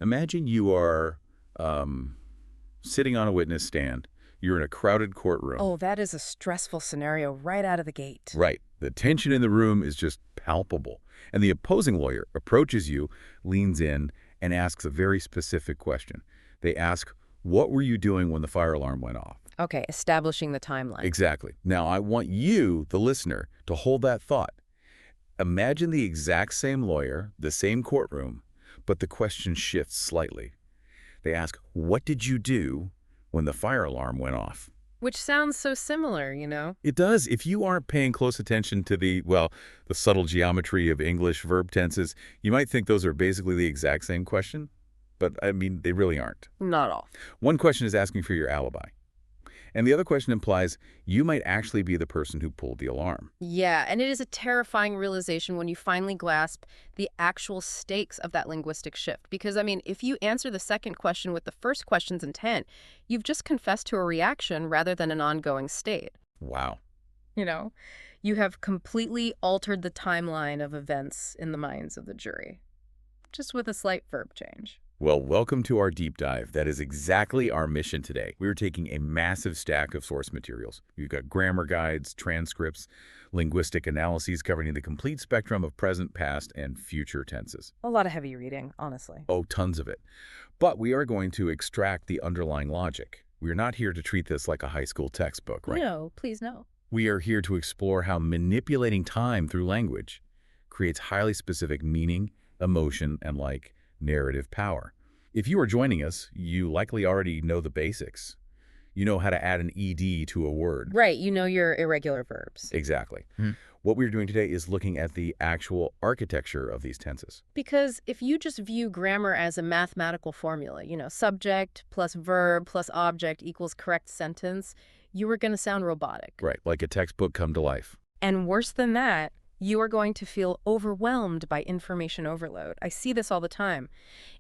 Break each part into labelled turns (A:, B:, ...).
A: Imagine you are sitting on a witness stand. You're in a crowded courtroom.
B: Oh, that is a stressful scenario right out of the gate.
A: Right. The tension in the room is just palpable. And the opposing lawyer approaches you, leans in, and asks a very specific question. They ask, what were you doing when the fire alarm went off?
B: Okay, establishing the timeline.
A: Exactly. Now, I want you, the listener, to hold that thought. Imagine the exact same lawyer, the same courtroom, but the question shifts slightly. They ask, what did you do when the fire alarm went off?
B: Which sounds so similar, you know?
A: It does. If you aren't paying close attention to the subtle geometry of English verb tenses, you might think those are basically the exact same question. But, I mean, they really aren't.
B: Not all.
A: One question is asking for your alibi. And the other question implies you might actually be the person who pulled the alarm.
B: Yeah, and it is a terrifying realization when you finally grasp the actual stakes of that linguistic shift. Because, I mean, if you answer the second question with the first question's intent, you've just confessed to a reaction rather than an ongoing state.
A: Wow.
B: You know, you have completely altered the timeline of events in the minds of the jury, just with a slight verb change.
A: Well, welcome to our deep dive. That is exactly our mission today. We're taking a massive stack of source materials. We've got grammar guides, transcripts, linguistic analyses covering the complete spectrum of present, past, and future tenses.
B: A lot of heavy reading, honestly.
A: Oh, tons of it. But we are going to extract the underlying logic. We're not here to treat this like a high school textbook, right?
B: No, please no.
A: We are here to explore how manipulating time through language creates highly specific meaning, emotion, and narrative power. If you are joining us, you likely already know the basics. You know how to add an ED to a word.
B: Right, you know your irregular verbs.
A: Exactly. What we're doing today is looking at the actual architecture of these tenses.
B: Because if you just view grammar as a mathematical formula, subject plus verb plus object equals correct sentence, you are going to sound robotic.
A: Right, like a textbook come to life.
B: And worse than that, you are going to feel overwhelmed by information overload. I see this all the time.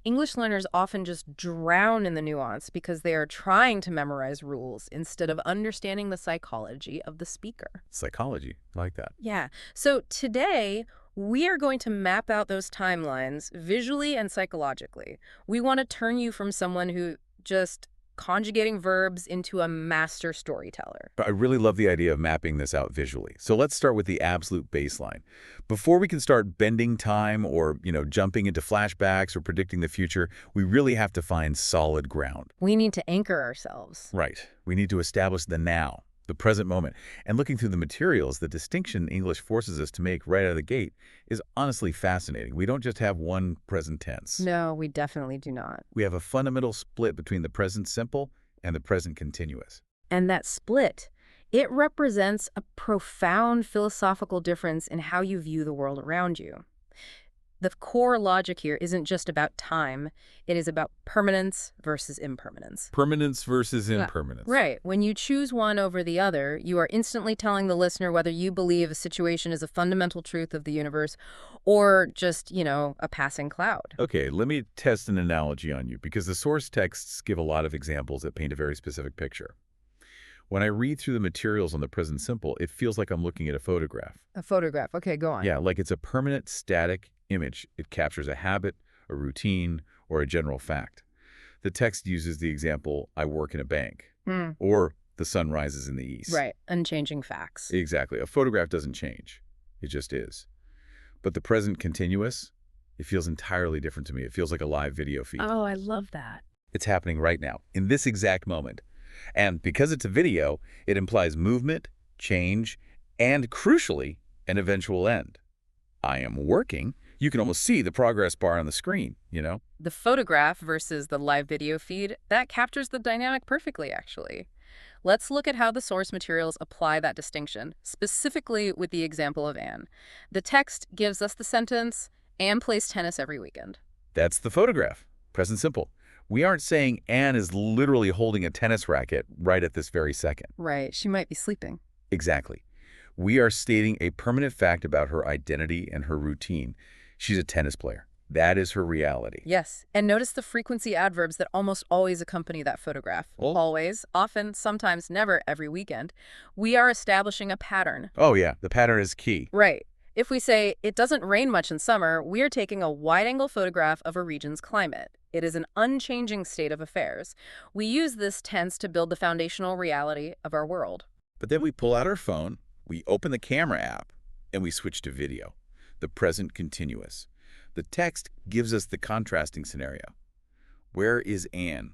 B: English learners often just drown in the nuance because they are trying to memorize rules instead of understanding the psychology of the speaker.
A: Psychology, I like that.
B: Yeah. So today, we are going to map out those timelines visually and psychologically. We want to turn you from someone who just conjugating verbs into a master storyteller.
A: I really love the idea of mapping this out visually. So let's start with the absolute baseline. Before we can start bending time or, jumping into flashbacks or predicting the future, we really have to find solid ground.
B: We need to anchor ourselves.
A: Right. We need to establish the now, the present moment. And looking through the materials, the distinction English forces us to make right out of the gate is honestly fascinating. We don't just have one present tense.
B: No, we definitely do not.
A: We have a fundamental split between the present simple and the present continuous.
B: And that split, it represents a profound philosophical difference in how you view the world around you. The core logic here isn't just about time. It is about permanence versus impermanence.
A: Permanence versus impermanence.
B: Right. When you choose one over the other, you are instantly telling the listener whether you believe a situation is a fundamental truth of the universe or just, a passing cloud.
A: Okay, let me test an analogy on you because the source texts give a lot of examples that paint a very specific picture. When I read through the materials on the present simple, it feels like I'm looking at a photograph.
B: A photograph. Okay, go on.
A: Yeah, like it's a permanent, static image. It captures a habit, a routine, or a general fact. The text uses the example, I work in a bank, or the sun rises in the east.
B: Right, unchanging facts.
A: Exactly. A photograph doesn't change. It just is. But the present continuous, it feels entirely different to me. It feels like a live video feed.
B: Oh, I love that.
A: It's happening right now, in this exact moment. And because it's a video, it implies movement, change, and crucially, an eventual end. I am working. You can almost see the progress bar on the screen,
B: The photograph versus the live video feed, that captures the dynamic perfectly, actually. Let's look at how the source materials apply that distinction, specifically with the example of Anne. The text gives us the sentence, Anne plays tennis every weekend.
A: That's the photograph. Present simple. We aren't saying Anne is literally holding a tennis racket right at this very second.
B: Right, she might be sleeping.
A: Exactly. We are stating a permanent fact about her identity and her routine. She's a tennis player. That is her reality.
B: Yes, and notice the frequency adverbs that almost always accompany that photograph.
A: Well,
B: always, often, sometimes, never, every weekend. We are establishing a pattern.
A: Oh yeah, the pattern is key.
B: Right. If we say, it doesn't rain much in summer, we are taking a wide-angle photograph of a region's climate. It is an unchanging state of affairs. We use this tense to build the foundational reality of our world.
A: But then we pull out our phone, we open the camera app, and we switch to video, the present continuous. The text gives us the contrasting scenario. Where is Anne?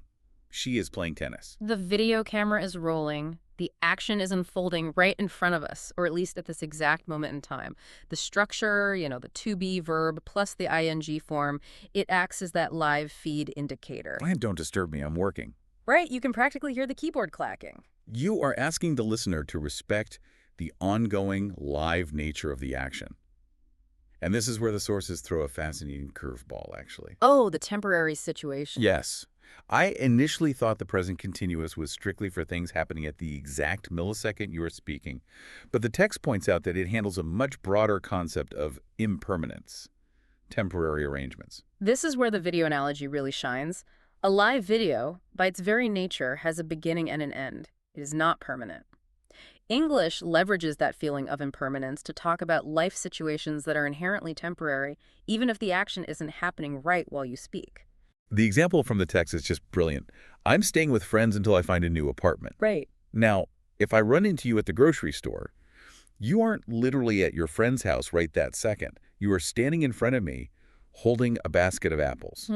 A: She is playing tennis.
B: The video camera is rolling. The action is unfolding right in front of us, or at least at this exact moment in time. The structure, the to be verb plus the ing form, it acts as that live feed indicator.
A: And don't disturb me, I'm working.
B: Right, you can practically hear the keyboard clacking.
A: You are asking the listener to respect the ongoing live nature of the action. And this is where the sources throw a fascinating curveball, actually.
B: Oh, the temporary situation.
A: Yes. I initially thought the present continuous was strictly for things happening at the exact millisecond you are speaking, but the text points out that it handles a much broader concept of impermanence, temporary arrangements.
B: This is where the video analogy really shines. A live video, by its very nature, has a beginning and an end. It is not permanent. English leverages that feeling of impermanence to talk about life situations that are inherently temporary, even if the action isn't happening right while you speak.
A: The example from the text is just brilliant. I'm staying with friends until I find a new apartment.
B: Right.
A: Now, if I run into you at the grocery store, you aren't literally at your friend's house right that second. You are standing in front of me, holding a basket of apples.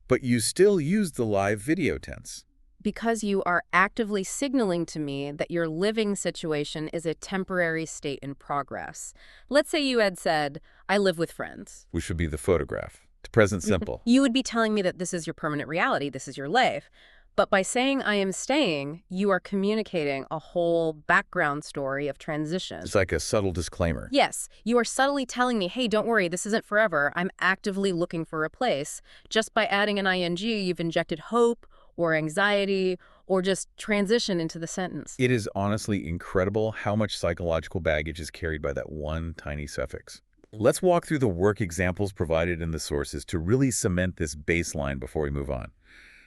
A: But you still use the live video tense.
B: Because you are actively signaling to me that your living situation is a temporary state in progress. Let's say you had said, I live with friends.
A: Which would be the photograph. To present simple.
B: You would be telling me that this is your permanent reality, this is your life. But by saying I am staying, you are communicating a whole background story of transition.
A: It's like a subtle disclaimer.
B: Yes, you are subtly telling me, hey, don't worry, this isn't forever. I'm actively looking for a place. Just by adding an ing, you've injected hope or anxiety or just transition into the sentence.
A: It is honestly incredible how much psychological baggage is carried by that one tiny suffix. Let's walk through the work examples provided in the sources to really cement this baseline before we move on.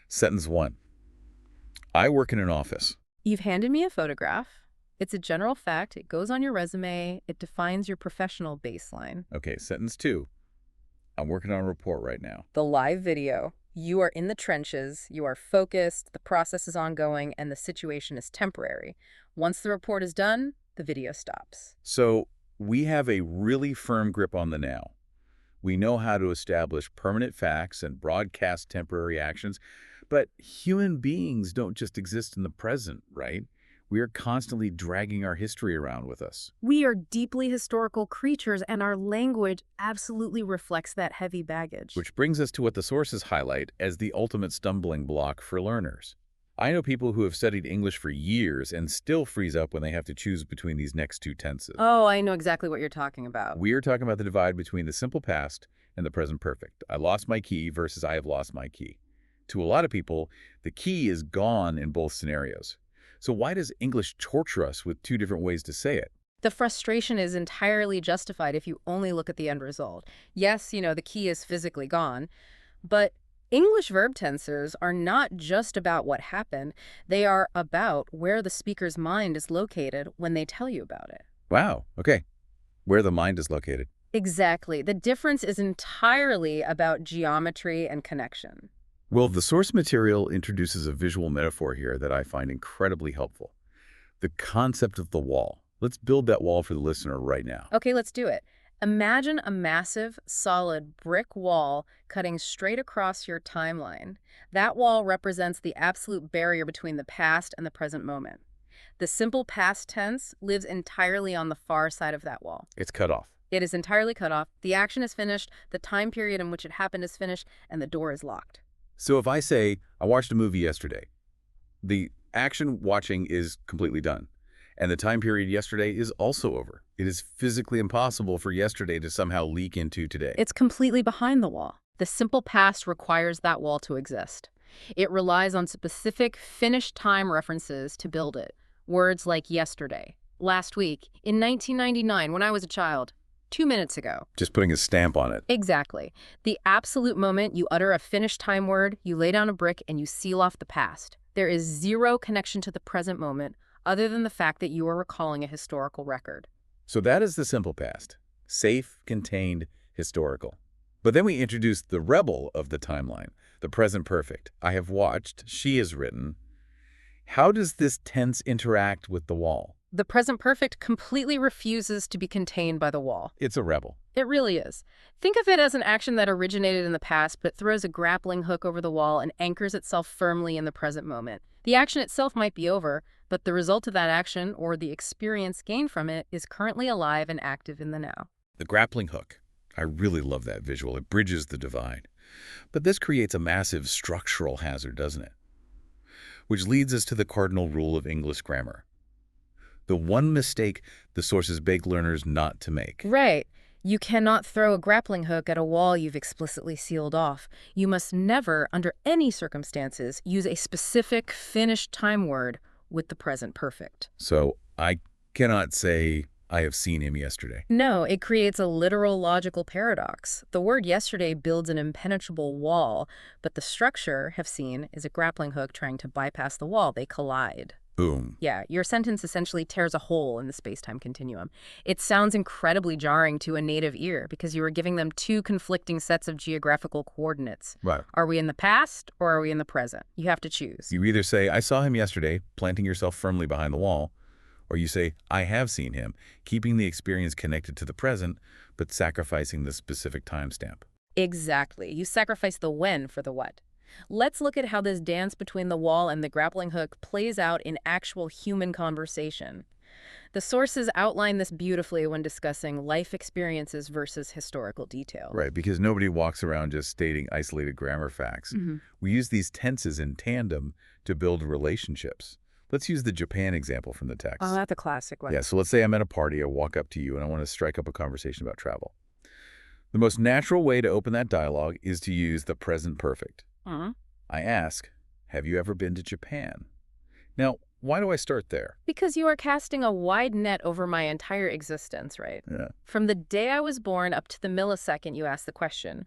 A: Sentence 1. I work in an office.
B: You've handed me a photograph. It's a general fact. It goes on your resume. It defines your professional baseline.
A: Okay, sentence 2. I'm working on a report right now.
B: The live video. You are in the trenches. You are focused. The process is ongoing, and the situation is temporary. Once the report is done, the video stops.
A: So we have a really firm grip on the now. We know how to establish permanent facts and broadcast temporary actions, but human beings don't just exist in the present, right? We are constantly dragging our history around with us.
B: We are deeply historical creatures, and our language absolutely reflects that heavy baggage.
A: Which brings us to what the sources highlight as the ultimate stumbling block for learners. I know people who have studied English for years and still freeze up when they have to choose between these next two tenses.
B: Oh, I know exactly what you're talking about.
A: We are talking about the divide between the simple past and the present perfect. I lost my key versus I have lost my key. To a lot of people, the key is gone in both scenarios. So why does English torture us with two different ways to say it?
B: The frustration is entirely justified if you only look at the end result. Yes, the key is physically gone, but English verb tensors are not just about what happened. They are about where the speaker's mind is located when they tell you about it.
A: Wow, okay. Where the mind is located.
B: Exactly. The difference is entirely about geometry and connection.
A: Well, the source material introduces a visual metaphor here that I find incredibly helpful. The concept of the wall. Let's build that wall for the listener right now.
B: Okay, let's do it. Imagine a massive, solid brick wall cutting straight across your timeline. That wall represents the absolute barrier between the past and the present moment. The simple past tense lives entirely on the far side of that wall.
A: It's cut off.
B: It is entirely cut off. The action is finished, the time period in which it happened is finished, and the door is locked.
A: So if I say, I watched a movie yesterday, the action watching is completely done. And the time period yesterday is also over. It is physically impossible for yesterday to somehow leak into today.
B: It's completely behind the wall. The simple past requires that wall to exist. It relies on specific finished time references to build it. Words like yesterday, last week, in 1999 when I was a child, 2 minutes ago.
A: Just putting a stamp on it.
B: Exactly. The absolute moment you utter a finished time word, you lay down a brick and you seal off the past. There is zero connection to the present moment other than the fact that you are recalling a historical record.
A: So that is the simple past. Safe, contained, historical. But then we introduce the rebel of the timeline, The present perfect. I have watched. She has written. How does this tense interact with the wall?
B: The present perfect completely refuses to be contained by the wall.
A: It's a rebel.
B: It really is. Think of it as an action that originated in the past but throws a grappling hook over the wall and anchors itself firmly in the present moment. The action itself might be over, but the result of that action, or the experience gained from it, is currently alive and active in the now.
A: The grappling hook. I really love that visual. It bridges the divide. But this creates a massive structural hazard, doesn't it? Which leads us to the cardinal rule of English grammar. The one mistake the sources beg learners not to make.
B: Right. You cannot throw a grappling hook at a wall you've explicitly sealed off. You must never, under any circumstances, use a specific finished time word with the present perfect.
A: So I cannot say, I have seen him yesterday.
B: No, it creates a literal logical paradox. The word yesterday builds an impenetrable wall, but the structure, have seen, is a grappling hook trying to bypass the wall. They collide.
A: Boom.
B: Yeah, your sentence essentially tears a hole in the space-time continuum. It sounds incredibly jarring to a native ear because you are giving them two conflicting sets of geographical coordinates.
A: Right.
B: Are we in the past or are we in the present? You have to choose.
A: You either say, I saw him yesterday, planting yourself firmly behind the wall, or you say, I have seen him, keeping the experience connected to the present, but sacrificing the specific timestamp.
B: Exactly. You sacrifice the when for the what. Let's look at how this dance between the wall and the grappling hook plays out in actual human conversation. The sources outline this beautifully when discussing life experiences versus historical detail.
A: Right, because nobody walks around just stating isolated grammar facts. We use these tenses in tandem to build relationships. Let's use the Japan example from the text.
B: Oh, that's a classic one.
A: Yeah, so let's say I'm at a party, I walk up to you, and I want to strike up a conversation about travel. The most natural way to open that dialogue is to use the present perfect. I ask, have you ever been to Japan? Now, why do I start there?
B: Because you are casting a wide net over my entire existence, right?
A: Yeah.
B: From the day I was born up to the millisecond you ask the question.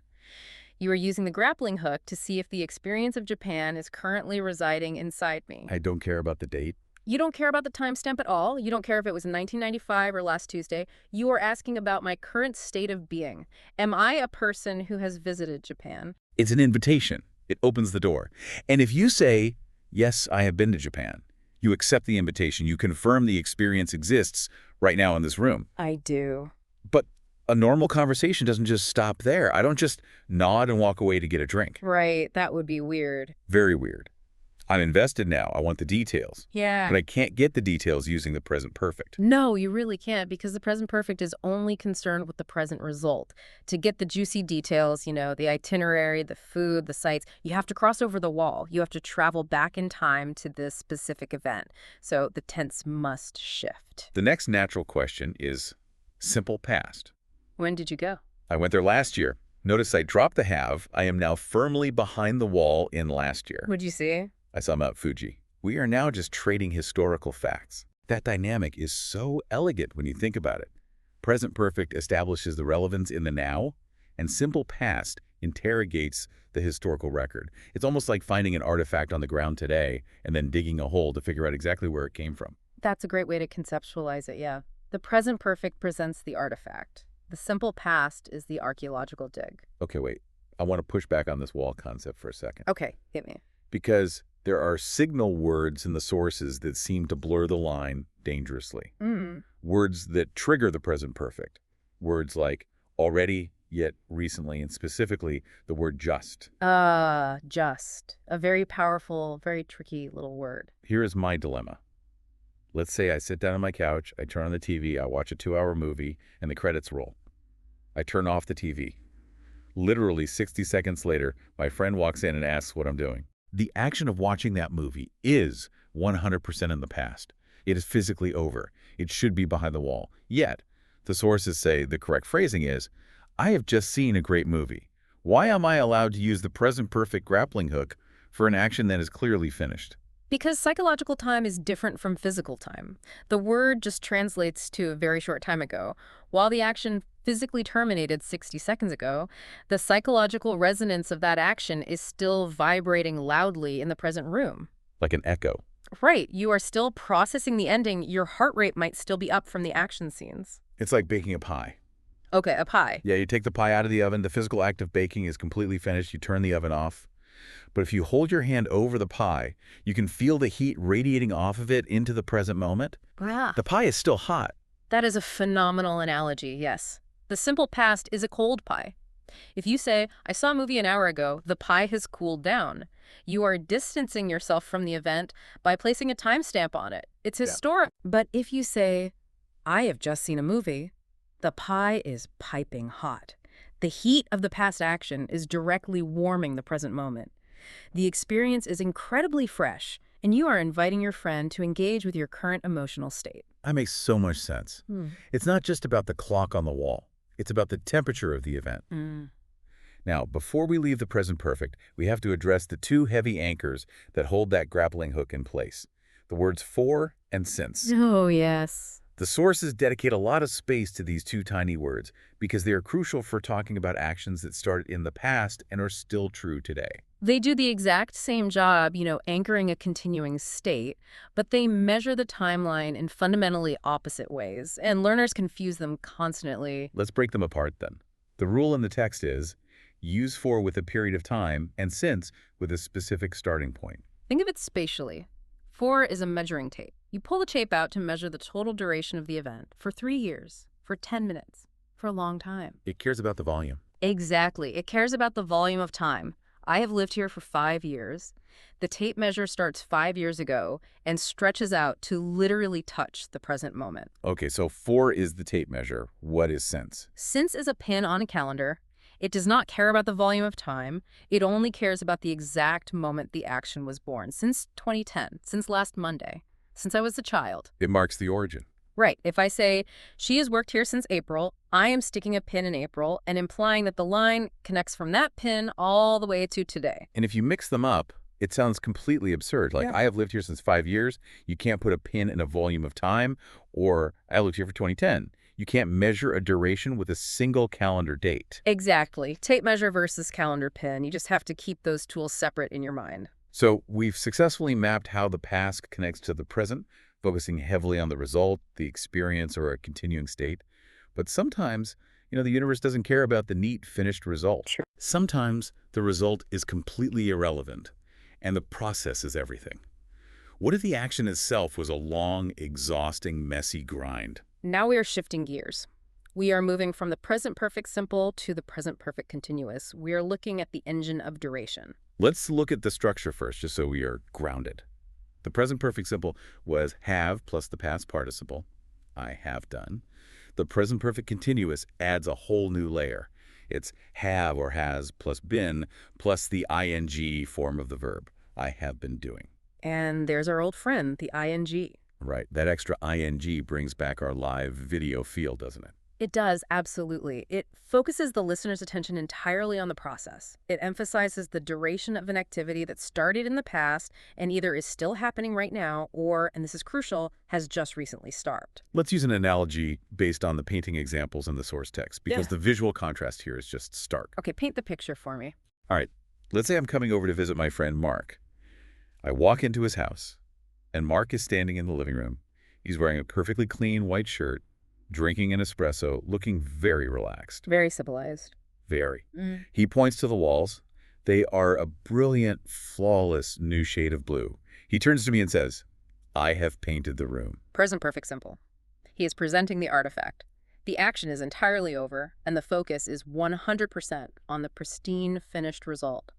B: You are using the grappling hook to see if the experience of Japan is currently residing inside me.
A: I don't care about the date.
B: You don't care about the timestamp at all. You don't care if it was 1995 or last Tuesday. You are asking about my current state of being. Am I a person who has visited Japan?
A: It's an invitation. It opens the door. And if you say, yes, I have been to Japan, you accept the invitation. You confirm the experience exists right now in this room.
B: I do.
A: But a normal conversation doesn't just stop there. I don't just nod and walk away to get a drink.
B: Right, that would be weird.
A: Very weird. I'm invested now. I want the details.
B: Yeah.
A: But I can't get the details using the present perfect.
B: No, you really can't, because the present perfect is only concerned with the present result. To get the juicy details, the itinerary, the food, the sights, you have to cross over the wall. You have to travel back in time to this specific event. So the tense must shift.
A: The next natural question is simple past.
B: When did you go?
A: I went there last year. Notice I dropped the have. I am now firmly behind the wall in last year.
B: What'd you see?
A: I saw Mount Fuji. We are now just trading historical facts. That dynamic is so elegant when you think about it. Present perfect establishes the relevance in the now, and simple past interrogates the historical record. It's almost like finding an artifact on the ground today and then digging a hole to figure out exactly where it came from.
B: That's a great way to conceptualize it, yeah. The present perfect presents the artifact. The simple past is the archaeological dig.
A: Okay, wait. I want to push back on this wall concept for a second.
B: Okay, hit me.
A: Because there are signal words in the sources that seem to blur the line dangerously. Words that trigger the present perfect. Words like already, yet, recently, and specifically the word just.
B: Just. A very powerful, very tricky little word.
A: Here is my dilemma. Let's say I sit down on my couch, I turn on the TV, I watch a 2-hour movie, and the credits roll. I turn off the TV. Literally 60 seconds later, my friend walks in and asks what I'm doing. The action of watching that movie is 100% in the past. It is physically over. It should be behind the wall. Yet, the sources say the correct phrasing is, I have just seen a great movie. Why am I allowed to use the present perfect grappling hook for an action that is clearly finished?
B: Because psychological time is different from physical time. The word just translates to a very short time ago. While the action physically terminated 60 seconds ago, the psychological resonance of that action is still vibrating loudly in the present room.
A: Like an echo.
B: Right. You are still processing the ending. Your heart rate might still be up from the action scenes.
A: It's like baking a pie.
B: Okay, a pie.
A: Yeah, you take the pie out of the oven. The physical act of baking is completely finished. You turn the oven off. But if you hold your hand over the pie, you can feel the heat radiating off of it into the present moment.
B: Wow.
A: The pie is still hot.
B: That is a phenomenal analogy, yes. The simple past is a cold pie. If you say, I saw a movie an hour ago, the pie has cooled down. You are distancing yourself from the event by placing a timestamp on it. It's
A: Yeah.
B: historic. But if you say, I have just seen a movie, the pie is piping hot. The heat of the past action is directly warming the present moment. The experience is incredibly fresh, and you are inviting your friend to engage with your current emotional state.
A: That makes so much sense. It's not just about the clock on the wall. It's about the temperature of the event.
B: Mm.
A: Now, before we leave the present perfect, we have to address the two heavy anchors that hold that grappling hook in place. The words for and since.
B: Oh, yes.
A: The sources dedicate a lot of space to these two tiny words because they are crucial for talking about actions that started in the past and are still true today.
B: They do the exact same job, anchoring a continuing state, but they measure the timeline in fundamentally opposite ways, and learners confuse them constantly.
A: Let's break them apart then. The rule in the text is use for with a period of time and since with a specific starting point.
B: Think of it spatially. For is a measuring tape. You pull the tape out to measure the total duration of the event for 3 years, for 10 minutes, for a long time.
A: It cares about the volume.
B: Exactly. It cares about the volume of time. I have lived here for 5 years. The tape measure starts 5 years ago and stretches out to literally touch the present moment.
A: Okay, so for is the tape measure. What is since?
B: Since is a pin on a calendar. It does not care about the volume of time. It only cares about the exact moment the action was born. Since 2010, since last Monday, since I was a child.
A: It marks the origin.
B: Right. If I say, she has worked here since April, I am sticking a pin in April and implying that the line connects from that pin all the way to today.
A: And if you mix them up, it sounds completely absurd. Like,
B: Yeah.
A: I have lived here since 5 years. You can't put a pin in a volume of time. Or, I lived here for 2010. You can't measure a duration with a single calendar date.
B: Exactly. Tape measure versus calendar pin. You just have to keep those tools separate in your mind.
A: So we've successfully mapped how the past connects to the present, focusing heavily on the result, the experience, or a continuing state. But sometimes, the universe doesn't care about the neat, finished result.
B: Sure.
A: Sometimes the result is completely irrelevant, and the process is everything. What if the action itself was a long, exhausting, messy grind?
B: Now we are shifting gears. We are moving from the present perfect simple to the present perfect continuous. We are looking at the engine of duration.
A: Let's look at the structure first, just so we are grounded. The present perfect simple was have plus the past participle, I have done. The present perfect continuous adds a whole new layer. It's have or has plus been plus the ing form of the verb, I have been doing.
B: And there's our old friend, the ing.
A: Right, that extra ing brings back our live video feel, doesn't it?
B: It does, absolutely. It focuses the listener's attention entirely on the process. It emphasizes the duration of an activity that started in the past and either is still happening right now or, and this is crucial, has just recently started.
A: Let's use an analogy based on the painting examples in the source text, because
B: Yeah.
A: the visual contrast here is just stark.
B: Okay, paint the picture for me.
A: All right, let's say I'm coming over to visit my friend Mark. I walk into his house, and Mark is standing in the living room. He's wearing a perfectly clean white shirt, drinking an espresso, looking very relaxed.
B: Very civilized.
A: Very. He points to the walls. They are a brilliant, flawless new shade of blue. He turns to me and says, I have painted the room.
B: Present perfect simple. He is presenting the artifact. The action is entirely over, and the focus is 100% on the pristine, finished result.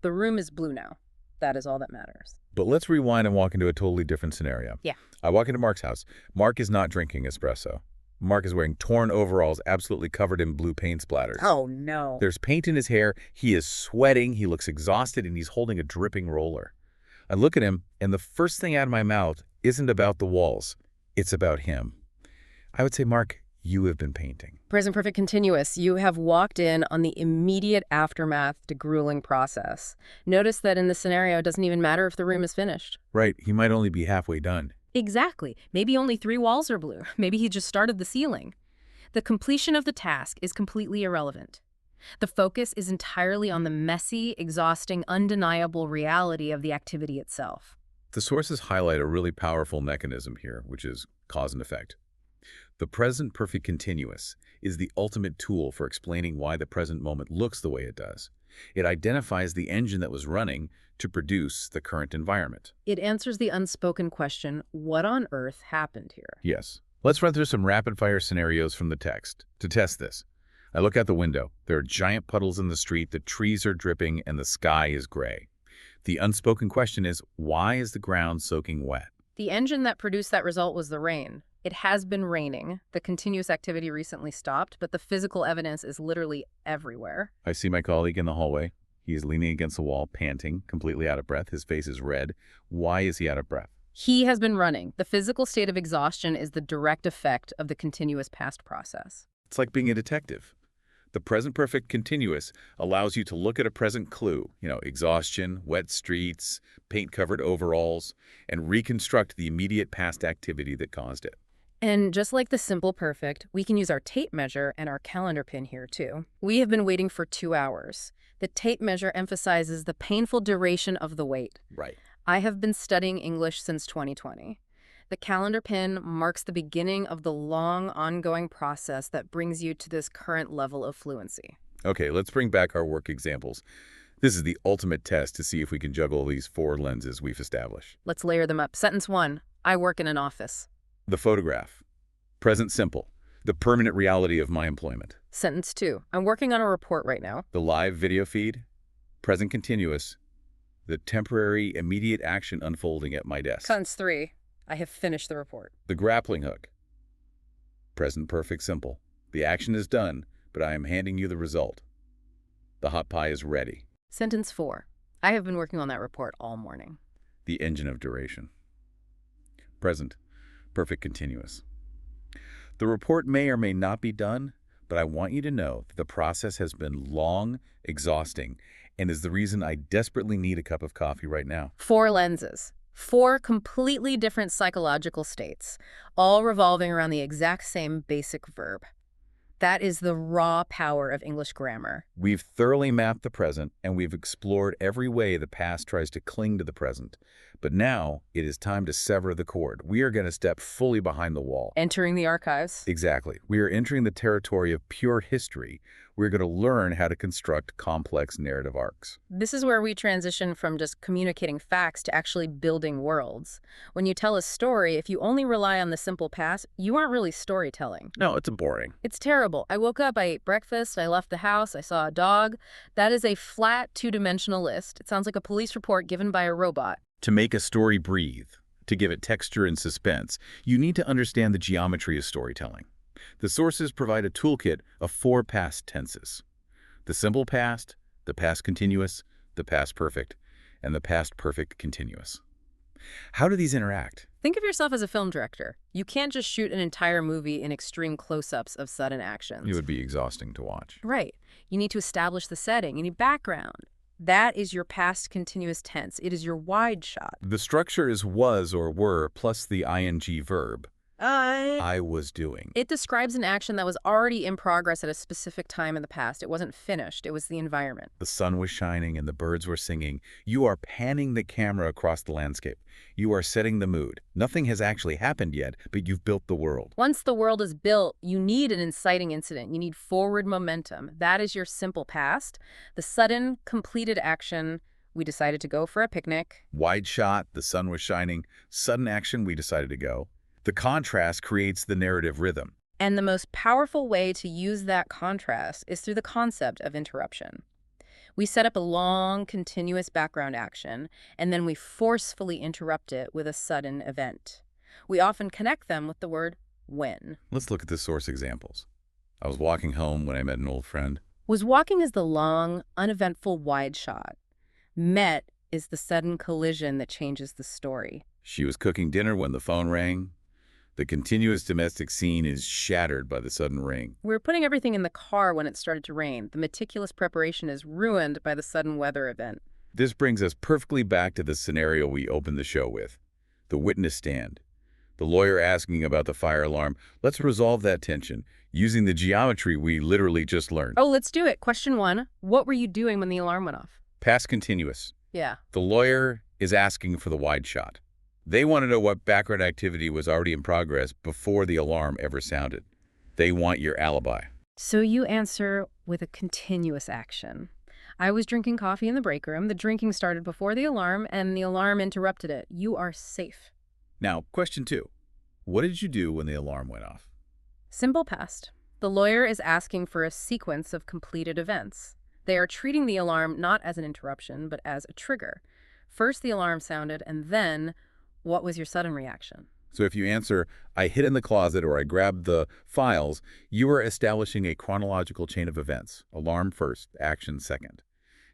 B: The room is blue now. That is all that matters.
A: But let's rewind and walk into a totally different scenario.
B: Yeah.
A: I walk into Mark's house. Mark is not drinking espresso. Mark is wearing torn overalls, absolutely covered in blue paint splatters.
B: Oh, no.
A: There's paint in his hair. He is sweating. He looks exhausted, and he's holding a dripping roller. I look at him, and the first thing out of my mouth isn't about the walls. It's about him. I would say, Mark, you have been painting.
B: Present perfect continuous. You have walked in on the immediate aftermath to grueling process. Notice that in the scenario, it doesn't even matter if the room is finished.
A: Right. He might only be halfway done.
B: Exactly. Maybe only 3 walls are blue. Maybe he just started the ceiling. The completion of the task is completely irrelevant. The focus is entirely on the messy, exhausting, undeniable reality of the activity itself.
A: The sources highlight a really powerful mechanism here, which is cause and effect. The present perfect continuous is the ultimate tool for explaining why the present moment looks the way it does. It identifies the engine that was running to produce the current environment.
B: It answers the unspoken question, what on earth happened here?
A: Yes. Let's run through some rapid-fire scenarios from the text to test this. I look out the window. There are giant puddles in the street, the trees are dripping, and the sky is gray. The unspoken question is, why is the ground soaking wet?
B: The engine that produced that result was the rain. It has been raining. The continuous activity recently stopped, but the physical evidence is literally everywhere.
A: I see my colleague in the hallway. He is leaning against the wall, panting, completely out of breath. His face is red. Why is he out of breath?
B: He has been running. The physical state of exhaustion is the direct effect of the continuous past process.
A: It's like being a detective. The present perfect continuous allows you to look at a present clue, exhaustion, wet streets, paint-covered overalls, and reconstruct the immediate past activity that caused it.
B: And just like the simple perfect, we can use our tape measure and our calendar pin here too. We have been waiting for 2 hours. The tape measure emphasizes the painful duration of the wait.
A: Right.
B: I have been studying English since 2020. The calendar pin marks the beginning of the long, ongoing process that brings you to this current level of fluency.
A: Okay, let's bring back our work examples. This is the ultimate test to see if we can juggle these 4 lenses we've established.
B: Let's layer them up. Sentence 1, I work in an office.
A: The photograph. Present simple. The permanent reality of my employment.
B: Sentence 2, I'm working on a report right now.
A: The live video feed. Present continuous. The temporary, immediate action unfolding at my desk.
B: Sentence 3, I have finished the report.
A: The grappling hook. Present perfect simple. The action is done, but I am handing you the result. The hot pie is ready.
B: Sentence 4, I have been working on that report all morning.
A: The engine of duration. Present perfect continuous. The report may or may not be done, but I want you to know that the process has been long, exhausting, and is the reason I desperately need a cup of coffee right now.
B: 4 lenses. 4 completely different psychological states, all revolving around the exact same basic verb. That is the raw power of English grammar.
A: We've thoroughly mapped the present, and we've explored every way the past tries to cling to the present. But now, it is time to sever the cord. We are going to step fully behind the wall.
B: Entering the archives.
A: Exactly. We are entering the territory of pure history. We're going to learn how to construct complex narrative arcs.
B: This is where we transition from just communicating facts to actually building worlds. When you tell a story, if you only rely on the simple past, you aren't really storytelling.
A: No, it's boring.
B: It's terrible. I woke up, I ate breakfast, I left the house, I saw a dog. That is a flat, 2-dimensional list. It sounds like a police report given by a robot.
A: To make a story breathe, to give it texture and suspense, you need to understand the geometry of storytelling. The sources provide a toolkit of 4 past tenses: the simple past, the past continuous, the past perfect, and the past perfect continuous. How do these interact?
B: Think of yourself as a film director. You can't just shoot an entire movie in extreme close-ups of sudden actions.
A: It would be exhausting to watch.
B: Right. You need to establish the setting. You need background. That is your past continuous tense. It is your wide shot.
A: The structure is was or were plus the ing verb. I was doing.
B: It describes an action that was already in progress at a specific time in the past. It wasn't finished. It was the environment.
A: The sun was shining and the birds were singing. You are panning the camera across the landscape. You are setting the mood. Nothing has actually happened yet, but you've built the world.
B: Once the world is built, you need an inciting incident. You need forward momentum. That is your simple past. The sudden, completed action. We decided to go for a picnic.
A: Wide shot, the sun was shining. Sudden action, we decided to go. The contrast creates the narrative rhythm.
B: And the most powerful way to use that contrast is through the concept of interruption. We set up a long, continuous background action, and then we forcefully interrupt it with a sudden event. We often connect them with the word when.
A: Let's look at the source examples. I was walking home when I met an old friend.
B: Was walking is the long, uneventful wide shot. Met is the sudden collision that changes the story.
A: She was cooking dinner when the phone rang. The continuous domestic scene is shattered by the sudden ring.
B: We were putting everything in the car when it started to rain. The meticulous preparation is ruined by the sudden weather event.
A: This brings us perfectly back to the scenario we opened the show with. The witness stand. The lawyer asking about the fire alarm. Let's resolve that tension using the geometry we literally just learned.
B: Oh, let's do it. Question 1. What were you doing when the alarm went off?
A: Past continuous.
B: Yeah.
A: The lawyer is asking for the wide shot. They want to know what background activity was already in progress before the alarm ever sounded. They want your alibi.
B: So you answer with a continuous action. I was drinking coffee in the break room. The drinking started before the alarm, and the alarm interrupted it. You are safe.
A: Now, question 2. What did you do when the alarm went off?
B: Simple past. The lawyer is asking for a sequence of completed events. They are treating the alarm not as an interruption, but as a trigger. First, the alarm sounded, and then, what was your sudden reaction?
A: So if you answer, I hid in the closet or I grabbed the files, you are establishing a chronological chain of events. Alarm first, action second.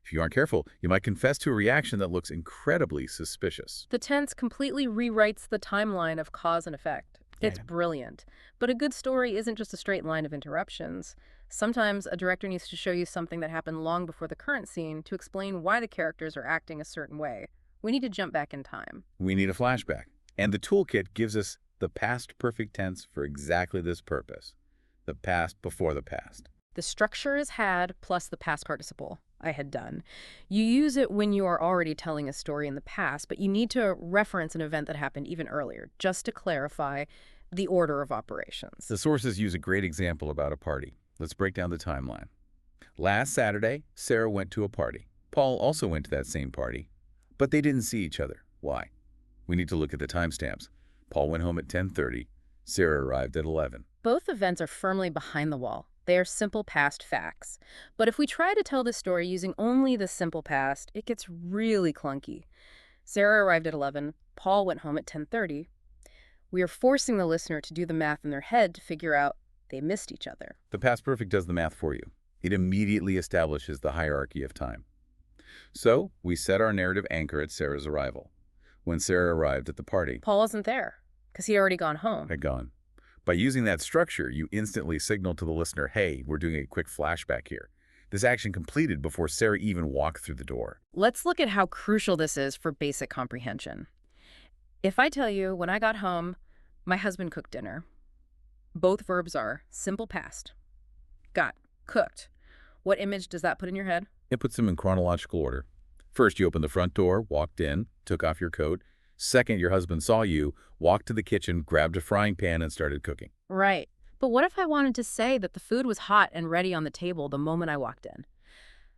A: If you aren't careful, you might confess to a reaction that looks incredibly suspicious.
B: The tense completely rewrites the timeline of cause and effect. It's
A: Yeah.
B: brilliant. But a good story isn't just a straight line of interruptions. Sometimes a director needs to show you something that happened long before the current scene to explain why the characters are acting a certain way. We need to jump back in time.
A: We need a flashback. And the toolkit gives us the past perfect tense for exactly this purpose. The past before the past.
B: The structure is had plus the past participle, I had done. You use it when you are already telling a story in the past, but you need to reference an event that happened even earlier, just to clarify the order of operations.
A: The sources use a great example about a party. Let's break down the timeline. Last Saturday, Sarah went to a party. Paul also went to that same party, but they didn't see each other. Why? We need to look at the timestamps. Paul went home at 10:30. Sarah arrived at 11.
B: Both events are firmly behind the wall. They are simple past facts. But if we try to tell this story using only the simple past, it gets really clunky. Sarah arrived at 11. Paul went home at 10:30. We are forcing the listener to do the math in their head to figure out they missed each other.
A: The past perfect does the math for you. It immediately establishes the hierarchy of time. So, we set our narrative anchor at Sarah's arrival. When Sarah arrived at the party,
B: Paul wasn't there because he'd already gone home.
A: had gone. By using that structure, you instantly signal to the listener, hey, we're doing a quick flashback here. This action completed before Sarah even walked through the door.
B: Let's look at how crucial this is for basic comprehension. If I tell you, when I got home, my husband cooked dinner, both verbs are simple past. Got, cooked. What image does that put in your head?
A: It puts them in chronological order. First, you opened the front door, walked in, took off your coat. Second, your husband saw you, walked to the kitchen, grabbed a frying pan, and started cooking.
B: Right. But what if I wanted to say that the food was hot and ready on the table the moment I walked in?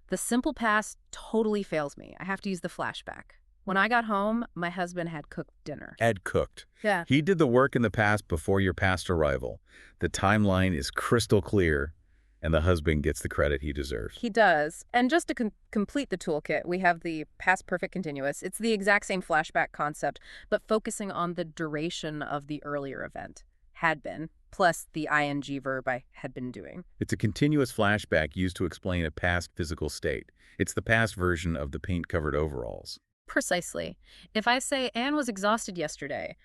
B: The simple past totally fails me. I have to use the flashback. When I got home, my husband had cooked dinner.
A: Had cooked.
B: Yeah.
A: He did the work in the past before your past arrival. The timeline is crystal clear, and the husband gets the credit he deserves.
B: He does. And just to complete the toolkit, we have the past perfect continuous. It's the exact same flashback concept, but focusing on the duration of the earlier event. Had been, plus the ing verb I had been doing.
A: It's a continuous flashback used to explain a past physical state. It's the past version of the paint-covered overalls.
B: Precisely. If I say Anne was exhausted yesterday,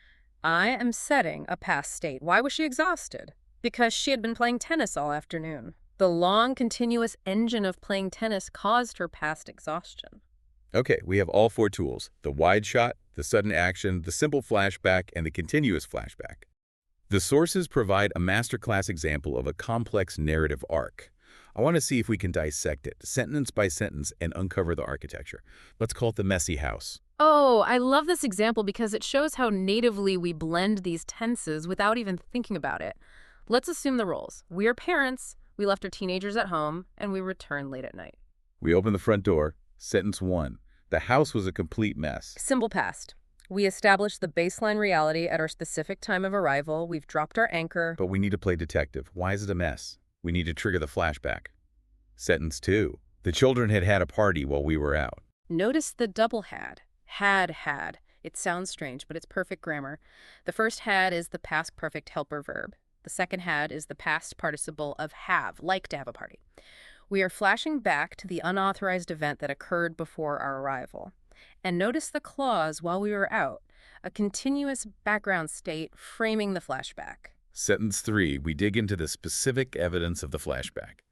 B: I am setting a past state. Why was she exhausted? Because she had been playing tennis all afternoon. The long, continuous engine of playing tennis caused her past exhaustion.
A: Okay, we have all 4 tools: the wide shot, the sudden action, the simple flashback, and the continuous flashback. The sources provide a masterclass example of a complex narrative arc. I want to see if we can dissect it, sentence by sentence, and uncover the architecture. Let's call it the messy house.
B: Oh, I love this example because it shows how natively we blend these tenses without even thinking about it. Let's assume the roles. We are parents, we left our teenagers at home, and we return late at night.
A: We open the front door. Sentence 1. The house was a complete mess.
B: Simple past. We established the baseline reality at our specific time of arrival. We've dropped our anchor.
A: But we need to play detective. Why is it a mess? We need to trigger the flashback. Sentence 2. The children had had a party while we were out.
B: Notice the double had. Had. It sounds strange, but it's perfect grammar. The first had is the past perfect helper verb. The second had is the past participle of have, like to have a party. We are flashing back to the unauthorized event that occurred before our arrival. And notice the clause while we were out, a continuous background state framing the flashback.
A: Sentence 3. We dig into the specific evidence of the flashback.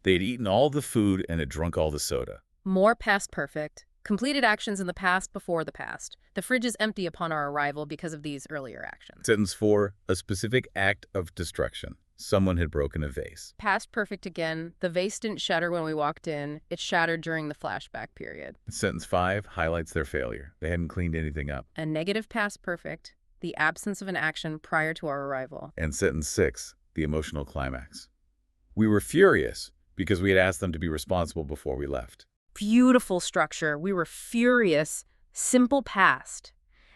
A: They had eaten all the food and had drunk all the soda.
B: More past perfect. Completed actions in the past before the past. The fridge is empty upon our arrival because of these earlier actions.
A: Sentence 4. A specific act of destruction. Someone had broken a vase.
B: Past perfect again. The vase didn't shatter when we walked in. It shattered during the flashback period.
A: Sentence 5 highlights their failure. They hadn't cleaned anything up.
B: A negative past perfect. The absence of an action prior to our arrival.
A: And sentence 6, the emotional climax. We were furious because we had asked them to be responsible before we left.
B: Beautiful structure. We were furious. Simple past.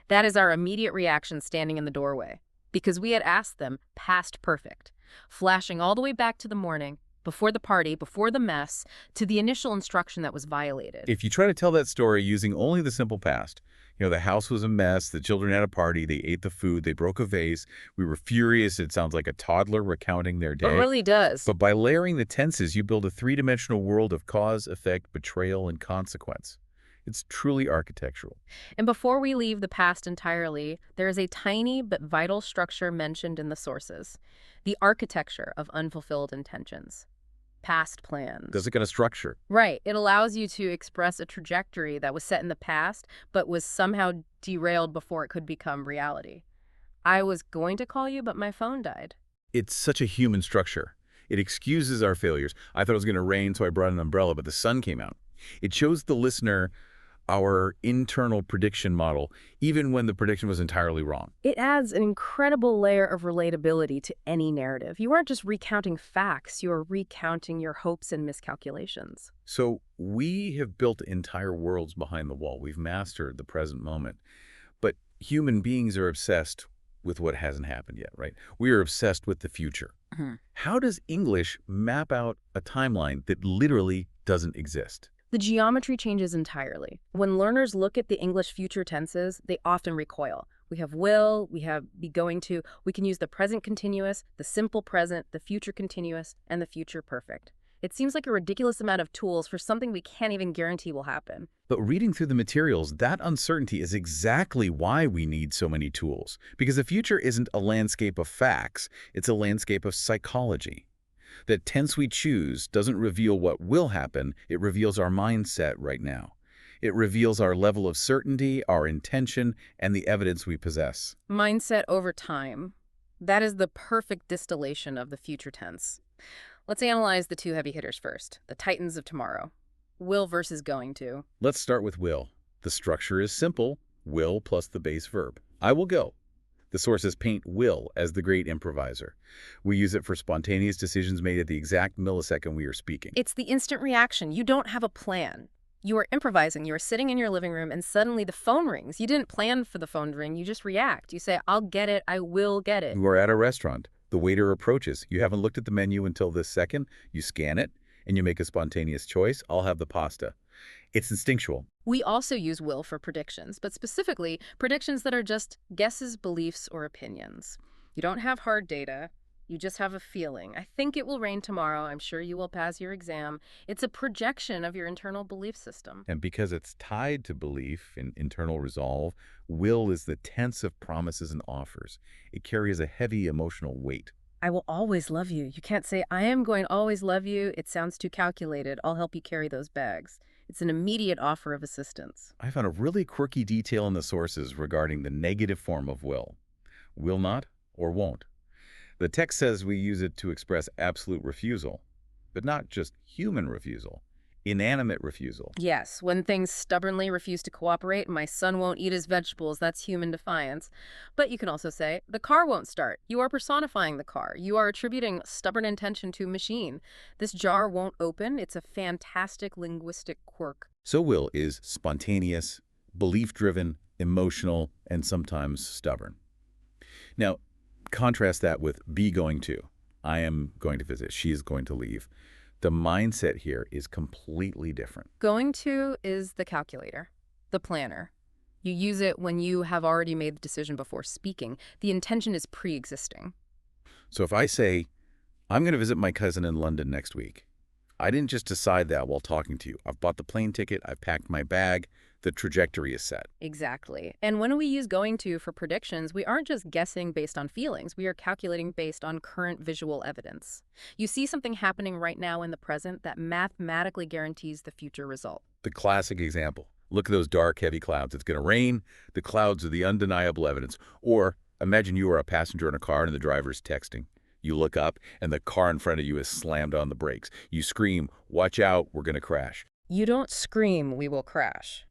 B: That is our immediate reaction standing in the doorway. Because we had asked them past perfect, flashing all the way back to the morning, before the party, before the mess, to the initial instruction that was violated.
A: If you try to tell that story using only the simple past, the house was a mess, the children had a party, they ate the food, they broke a vase, we were furious, it sounds like a toddler recounting their
B: It
A: day.
B: really does.
A: But by layering the tenses, you build a three-dimensional world of cause, effect, betrayal, and consequence. It's truly architectural.
B: And before we leave the past entirely, there is a tiny but vital structure mentioned in the sources. The architecture of unfulfilled intentions. Past plans.
A: Does it get a structure?
B: Right. It allows you to express a trajectory that was set in the past, but was somehow derailed before it could become reality. I was going to call you, but my phone died.
A: It's such a human structure. It excuses our failures. I thought it was going to rain, so I brought an umbrella, but the sun came out. It shows the listener our internal prediction model, even when the prediction was entirely wrong.
B: It adds an incredible layer of relatability to any narrative. You aren't just recounting facts, you are recounting your hopes and miscalculations.
A: So we have built entire worlds behind the wall. We've mastered the present moment. But human beings are obsessed with what hasn't happened yet, right? We are obsessed with the future. How does English map out a timeline that literally doesn't exist?
B: The geometry changes entirely. When learners look at the English future tenses, they often recoil. We have will, we have be going to, we can use the present continuous, the simple present, the future continuous, and the future perfect. It seems like a ridiculous amount of tools for something we can't even guarantee will happen.
A: But reading through the materials, that uncertainty is exactly why we need so many tools. Because the future isn't a landscape of facts, it's a landscape of psychology. That tense we choose doesn't reveal what will happen, it reveals our mindset right now. It reveals our level of certainty, our intention, and the evidence we possess.
B: Mindset over time. That is the perfect distillation of the future tense. Let's analyze the two heavy hitters first, the titans of tomorrow. Will versus going to.
A: Let's start with will. The structure is simple, will plus the base verb. I will go. The sources paint will as the great improviser. We use it for spontaneous decisions made at the exact millisecond we are speaking.
B: It's the instant reaction. You don't have a plan. You are improvising. You are sitting in your living room and suddenly the phone rings. You didn't plan for the phone to ring. You just react. You say, I'll get it. I will get it.
A: You are at a restaurant. The waiter approaches. You haven't looked at the menu until this second. You scan it, and you make a spontaneous choice. I'll have the pasta. It's instinctual.
B: We also use will for predictions, but specifically predictions that are just guesses, beliefs, or opinions. You don't have hard data. You just have a feeling. I think it will rain tomorrow. I'm sure you will pass your exam. It's a projection of your internal belief system.
A: And because it's tied to belief in internal resolve, will is the tense of promises and offers. It carries a heavy emotional weight.
B: I will always love you. You can't say, I am going to always love you. It sounds too calculated. I'll help you carry those bags. It's an immediate offer of assistance.
A: I found a really quirky detail in the sources regarding the negative form of will. Will not or won't. The text says we use it to express absolute refusal, but not just human refusal, inanimate refusal.
B: Yes, when things stubbornly refuse to cooperate, my son won't eat his vegetables, that's human defiance. But you can also say, the car won't start. You are personifying the car. You are attributing stubborn intention to machine. This jar won't open. It's a fantastic linguistic quirk.
A: So will is spontaneous, belief-driven, emotional, and sometimes stubborn. Now, contrast that with be going to. I am going to visit. She is going to leave. The mindset here is completely different.
B: Going to is the calculator, the planner. You use it when you have already made the decision before speaking. The intention is pre-existing.
A: So if I say, I'm going to visit my cousin in London next week, I didn't just decide that while talking to you. I've bought the plane ticket, I've packed my bag, the trajectory is set.
B: Exactly. And when we use going to for predictions, we aren't just guessing based on feelings. We are calculating based on current visual evidence. You see something happening right now in the present that mathematically guarantees the future result.
A: The classic example. Look at those dark, heavy clouds. It's going to rain. The clouds are the undeniable evidence. Or imagine you are a passenger in a car and the driver's texting. You look up and the car in front of you is slammed on the brakes. You scream, watch out, we're going to crash.
B: You don't scream, we will crash.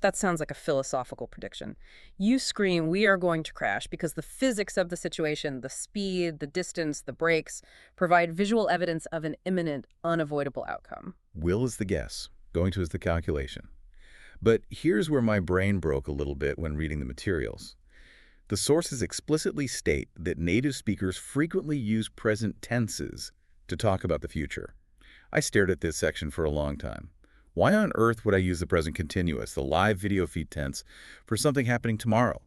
B: That sounds like a philosophical prediction. You scream, we are going to crash, because the physics of the situation, the speed, the distance, the brakes, provide visual evidence of an imminent, unavoidable outcome.
A: Will is the guess. going to is the calculation. But here's where my brain broke a little bit when reading the materials. The sources explicitly state that native speakers frequently use present tenses to talk about the future. I stared at this section for a long time. Why on earth would I use the present continuous, the live video feed tense, for something happening tomorrow?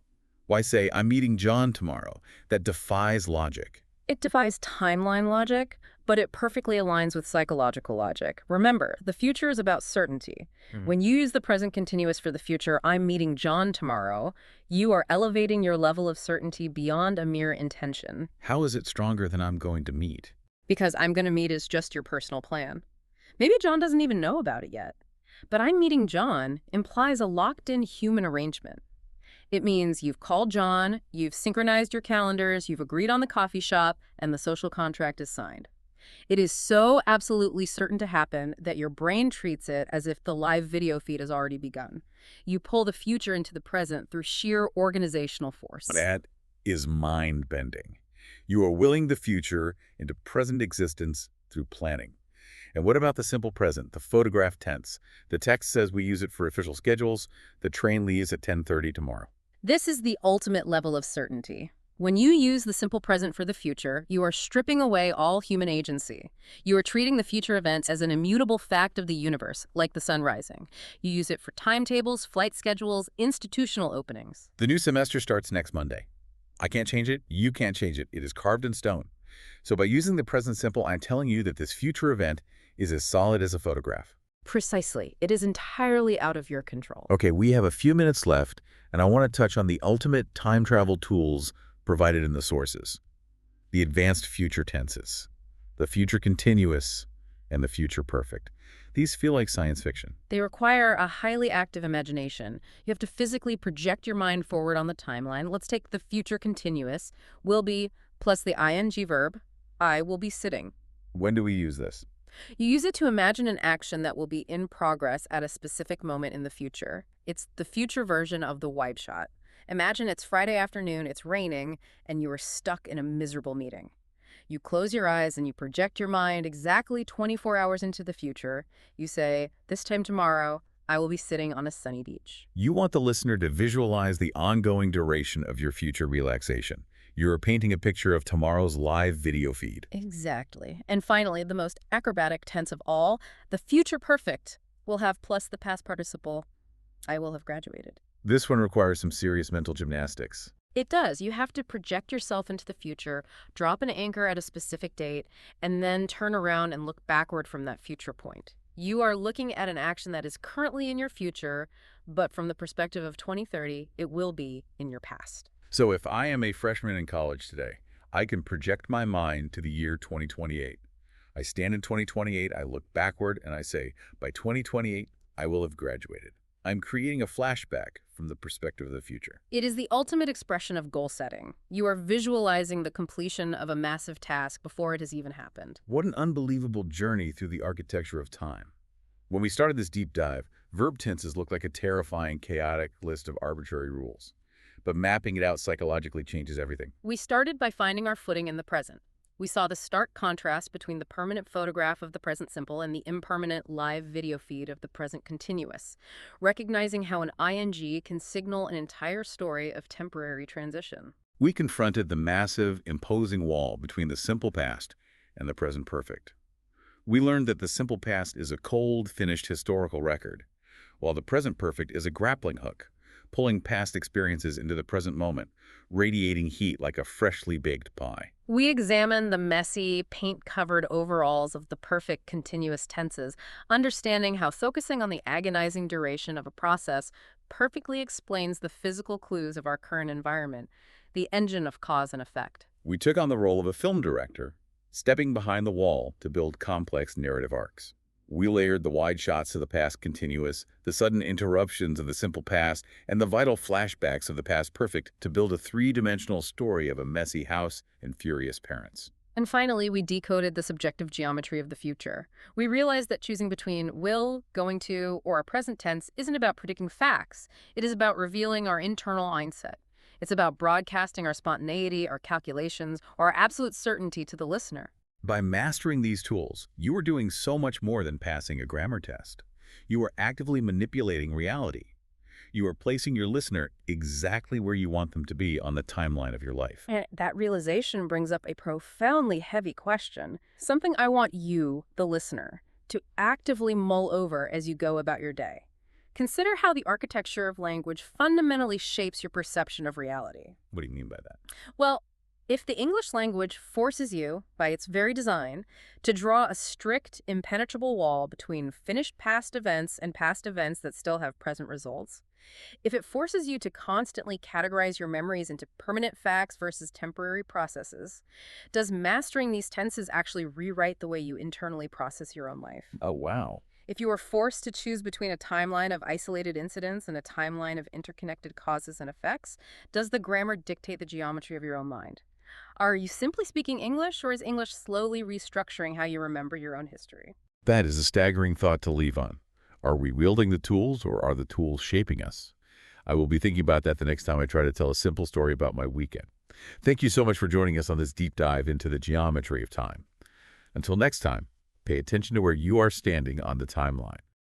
A: Why say, I'm meeting John tomorrow? That defies logic.
B: It defies timeline logic, but it perfectly aligns with psychological logic. Remember, the future is about certainty. When you use the present continuous for the future, I'm meeting John tomorrow, you are elevating your level of certainty beyond a mere intention.
A: How is it stronger than I'm going to meet?
B: Because I'm going to meet is just your personal plan. Maybe John doesn't even know about it yet. But I'm meeting John implies a locked-in human arrangement. It means you've called John, you've synchronized your calendars, you've agreed on the coffee shop, and the social contract is signed. It is so absolutely certain to happen that your brain treats it as if the live video feed has already begun. You pull the future into the present through sheer organizational force.
A: That is mind-bending. You are willing the future into present existence through planning. And what about the simple present, the photograph tense? The text says we use it for official schedules. The train leaves at 10:30 tomorrow.
B: This is the ultimate level of certainty. When you use the simple present for the future, you are stripping away all human agency. You are treating the future events as an immutable fact of the universe, like the sun rising. You use it for timetables, flight schedules, institutional openings.
A: The new semester starts next Monday. I can't change it. You can't change it. It is carved in stone. So by using the present simple, I'm telling you that this future event is as solid as a photograph.
B: Precisely. It is entirely out of your control.
A: Okay, we have a few minutes left, and I want to touch on the ultimate time travel tools provided in the sources. The advanced future tenses, the future continuous, and the future perfect. These feel like science fiction.
B: They require a highly active imagination. You have to physically project your mind forward on the timeline. Let's take the future continuous, will be, plus the ing verb, I will be sitting.
A: When do we use this?
B: You use it to imagine an action that will be in progress at a specific moment in the future. It's the future version of the wipe shot. Imagine it's Friday afternoon, it's raining, and you are stuck in a miserable meeting. You close your eyes and you project your mind exactly 24 hours into the future. You say, this time tomorrow, I will be sitting on a sunny beach.
A: You want the listener to visualize the ongoing duration of your future relaxation. You're painting a picture of tomorrow's live video feed.
B: Exactly. And finally, the most acrobatic tense of all, the future perfect, will have plus the past participle, I will have graduated.
A: This one requires some serious mental gymnastics.
B: It does. You have to project yourself into the future, drop an anchor at a specific date, and then turn around and look backward from that future point. You are looking at an action that is currently in your future, but from the perspective of 2030, it will be in your past.
A: So if I am a freshman in college today, I can project my mind to the year 2028. I stand in 2028, I look backward, and I say, by 2028, I will have graduated. I'm creating a flashback from the perspective of the future.
B: It is the ultimate expression of goal setting. You are visualizing the completion of a massive task before it has even happened.
A: What an unbelievable journey through the architecture of time. When we started this deep dive, verb tenses looked like a terrifying, chaotic list of arbitrary rules. But mapping it out psychologically changes everything.
B: We started by finding our footing in the present. We saw the stark contrast between the permanent photograph of the present simple and the impermanent live video feed of the present continuous, recognizing how an ing can signal an entire story of temporary transition.
A: We confronted the massive, imposing wall between the simple past and the present perfect. We learned that the simple past is a cold, finished historical record, while the present perfect is a grappling hook, pulling past experiences into the present moment, radiating heat like a freshly baked pie.
B: We examine the messy, paint-covered overalls of the perfect continuous tenses, understanding how focusing on the agonizing duration of a process perfectly explains the physical clues of our current environment, the engine of cause and effect.
A: We took on the role of a film director, stepping behind the wall to build complex narrative arcs. We layered the wide shots of the past continuous, the sudden interruptions of the simple past, and the vital flashbacks of the past perfect to build a three-dimensional story of a messy house and furious parents.
B: And finally, we decoded the subjective geometry of the future. We realized that choosing between will, going to, or a present tense isn't about predicting facts. It is about revealing our internal mindset. It's about broadcasting our spontaneity, our calculations, or our absolute certainty to the listener.
A: By mastering these tools, you are doing so much more than passing a grammar test. You are actively manipulating reality. You are placing your listener exactly where you want them to be on the timeline of your life.
B: And that realization brings up a profoundly heavy question, something I want you, the listener, to actively mull over as you go about your day. Consider how the architecture of language fundamentally shapes your perception of reality.
A: What do you mean by that?
B: Well, if the English language forces you, by its very design, to draw a strict, impenetrable wall between finished past events and past events that still have present results, if it forces you to constantly categorize your memories into permanent facts versus temporary processes, does mastering these tenses actually rewrite the way you internally process your own life?
A: Oh, wow.
B: If you are forced to choose between a timeline of isolated incidents and a timeline of interconnected causes and effects, does the grammar dictate the geometry of your own mind? Are you simply speaking English, or is English slowly restructuring how you remember your own history?
A: That is a staggering thought to leave on. Are we wielding the tools, or are the tools shaping us? I will be thinking about that the next time I try to tell a simple story about my weekend. Thank you so much for joining us on this deep dive into the geometry of time. Until next time, pay attention to where you are standing on the timeline.